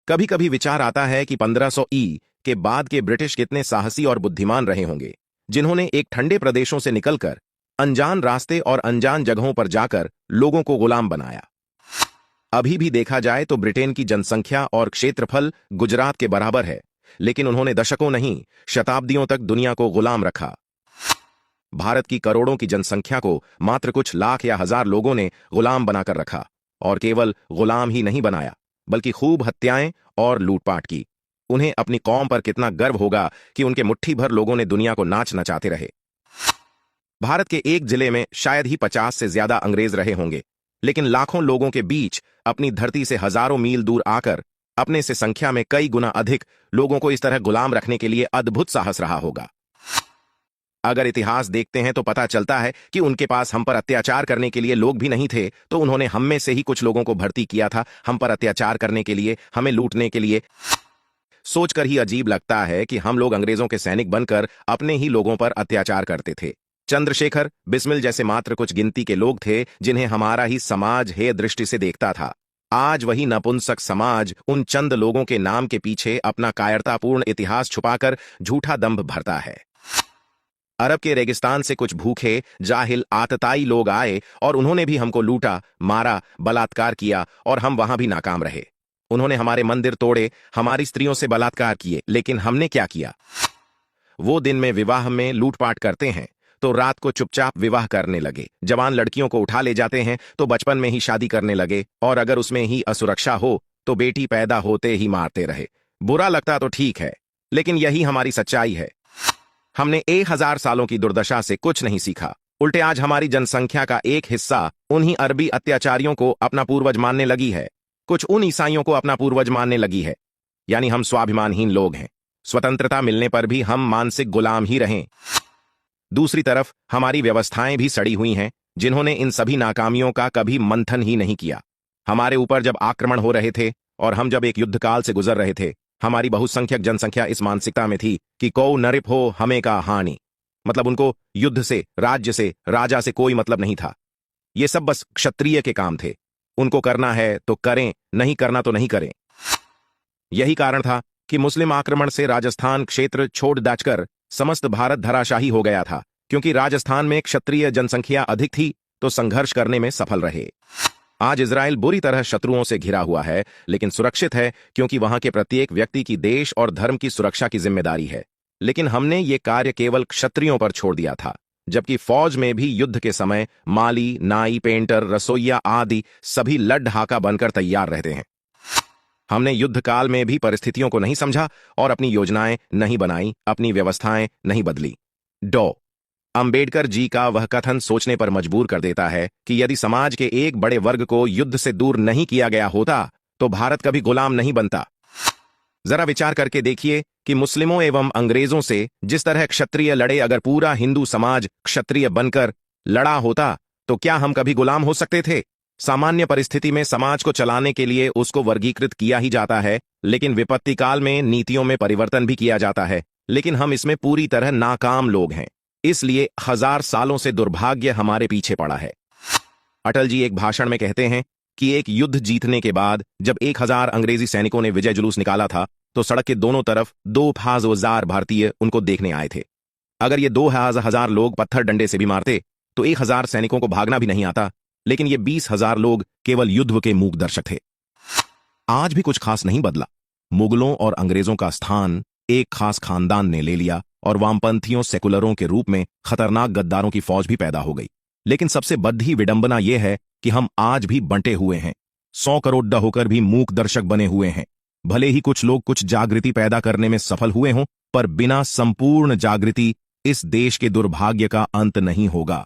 कभी कभी विचार आता है कि 1500 ई के बाद के ब्रिटिश कितने साहसी और बुद्धिमान रहे होंगे, जिन्होंने एक ठंडे प्रदेशों से निकलकर अनजान रास्ते और अनजान जगहों पर जाकर लोगों को गुलाम बनाया। अभी भी देखा जाए तो ब्रिटेन की जनसंख्या और क्षेत्रफल गुजरात के बराबर है, लेकिन उन्होंने दशकों नहीं, शताब्दियों तक दुनिया को गुलाम रखा। भारत की करोड़ों की जनसंख्या को मात्र कुछ लाख या हजार लोगों ने गुलाम बनाकर रखा, और केवल गुलाम ही नहीं बनाया, बल्कि खूब हत्याएं और लूटपाट की। उन्हें अपनी कौम पर कितना गर्व होगा कि उनके मुट्ठी भर लोगों ने दुनिया को नाच नचाते रहे। भारत के एक जिले में शायद ही 50 से ज्यादा अंग्रेज रहे होंगे, लेकिन लाखों लोगों के बीच अपनी धरती से हजारों मील दूर आकर अपने से संख्या में कई गुना अधिक लोगों को इस तरह गुलाम रखने के लिए अद्भुत साहस रहा होगा। अगर इतिहास देखते हैं तो पता चलता है कि उनके पास हम पर अत्याचार करने के लिए लोग भी नहीं थे, तो उन्होंने हम में से ही कुछ लोगों को भर्ती किया था हम पर अत्याचार करने के लिए, हमें लूटने के लिए। सोचकर ही अजीब लगता है कि हम लोग अंग्रेजों के सैनिक बनकर अपने ही लोगों पर अत्याचार करते थे। चंद्रशेखर, बिस्मिल जैसे मात्र कुछ गिनती के लोग थे जिन्हें हमारा ही समाज हेय दृष्टि से देखता था। आज वही नपुंसक समाज उन चंद लोगों के नाम के पीछे अपना कायरतापूर्ण इतिहास छुपाकर झूठा दंभ भरता है। अरब के रेगिस्तान से कुछ भूखे, जाहिल, आतताई लोग आए और उन्होंने भी हमको लूटा, मारा, बलात्कार किया, और हम वहां भी नाकाम रहे। उन्होंने हमारे मंदिर तोड़े, हमारी स्त्रियों से बलात्कार किए, लेकिन हमने क्या किया? वो दिन में विवाह में लूटपाट करते हैं तो रात को चुपचाप विवाह करने लगे। जवान लड़कियों को उठा ले जाते हैं तो बचपन में ही शादी करने लगे, और अगर उसमें ही असुरक्षा हो तो बेटी पैदा होते ही मारते रहे। बुरा लगता तो ठीक है, लेकिन यही हमारी सच्चाई है। हमने 1000 सालों की दुर्दशा से कुछ नहीं सीखा। उल्टे आज हमारी जनसंख्या का एक हिस्सा उन्हीं अरबी अत्याचारियों को अपना पूर्वज मानने लगी है, कुछ उन ईसाइयों को अपना पूर्वज मानने लगी है। यानी हम स्वाभिमानहीन लोग हैं। स्वतंत्रता मिलने पर भी हम मानसिक गुलाम ही रहें। दूसरी तरफ हमारी व्यवस्थाएं भी सड़ी हुई हैं, जिन्होंने इन सभी नाकामियों का कभी मंथन ही नहीं किया। हमारे ऊपर जब आक्रमण हो रहे थे और हम जब एक युद्धकाल से गुजर रहे थे, हमारी बहुसंख्यक जनसंख्या इस मानसिकता में थी कि को नरिप हो हमें का हानि। मतलब उनको युद्ध से, राज्य से, राजा से कोई मतलब नहीं था। ये सब बस क्षत्रिय के काम थे। उनको करना है तो करें, नहीं करना तो नहीं करें। यही कारण था कि मुस्लिम आक्रमण से राजस्थान क्षेत्र छोड़ दाचकर समस्त भारत धराशाही हो गया था, क्योंकि राजस्थान में क्षत्रिय जनसंख्या अधिक थी तो संघर्ष करने में सफल रहे। आज इजराइल बुरी तरह शत्रुओं से घिरा हुआ है, लेकिन सुरक्षित है, क्योंकि वहां के प्रत्येक व्यक्ति की देश और धर्म की सुरक्षा की जिम्मेदारी है। लेकिन हमने ये कार्य केवल क्षत्रियों पर छोड़ दिया था, जबकि फौज में भी युद्ध के समय माली, नाई, पेंटर, रसोइया आदि सभी लड्ढाका बनकर तैयार रहते हैं। हमने युद्ध काल में भी परिस्थितियों को नहीं समझा और अपनी योजनाएं नहीं बनाई, अपनी व्यवस्थाएं नहीं बदली। अंबेडकर जी का वह कथन सोचने पर मजबूर कर देता है कि यदि समाज के एक बड़े वर्ग को युद्ध से दूर नहीं किया गया होता तो भारत कभी गुलाम नहीं बनता। जरा विचार करके देखिए कि मुस्लिमों एवं अंग्रेजों से जिस तरह क्षत्रिय लड़े, अगर पूरा हिंदू समाज क्षत्रिय बनकर लड़ा होता तो क्या हम कभी गुलाम हो सकते थे? सामान्य परिस्थिति में समाज को चलाने के लिए उसको वर्गीकृत किया ही जाता है, लेकिन विपत्ति काल में नीतियों में परिवर्तन भी किया जाता है। लेकिन हम इसमें पूरी तरह नाकाम लोग हैं, इसलिए 1000 सालों से दुर्भाग्य हमारे पीछे पड़ा है। अटल जी एक भाषण में कहते हैं कि एक युद्ध जीतने के बाद जब 1000 अंग्रेजी सैनिकों ने विजय जुलूस निकाला था तो सड़क के दोनों तरफ 2000 भारतीय उनको देखने आए थे। अगर ये 2000 लोग पत्थर डंडे से भी मारते तो 1000 सैनिकों को भागना भी नहीं आता, लेकिन ये 20,000 लोग केवल युद्ध के मूक दर्शक थे। आज भी कुछ खास नहीं बदला। मुगलों और अंग्रेजों का स्थान एक खास खानदान ने ले लिया और वामपंथियों, सेकुलरों के रूप में खतरनाक गद्दारों की फौज भी पैदा हो गई। लेकिन सबसे बड़ी विडंबना यह है कि हम आज भी बंटे हुए हैं, 100 करोड़ होकर भी मूक दर्शक बने हुए हैं। भले ही कुछ लोग कुछ जागृति पैदा करने में सफल हुए हों, पर बिना संपूर्ण जागृति इस देश के दुर्भाग्य का अंत नहीं होगा।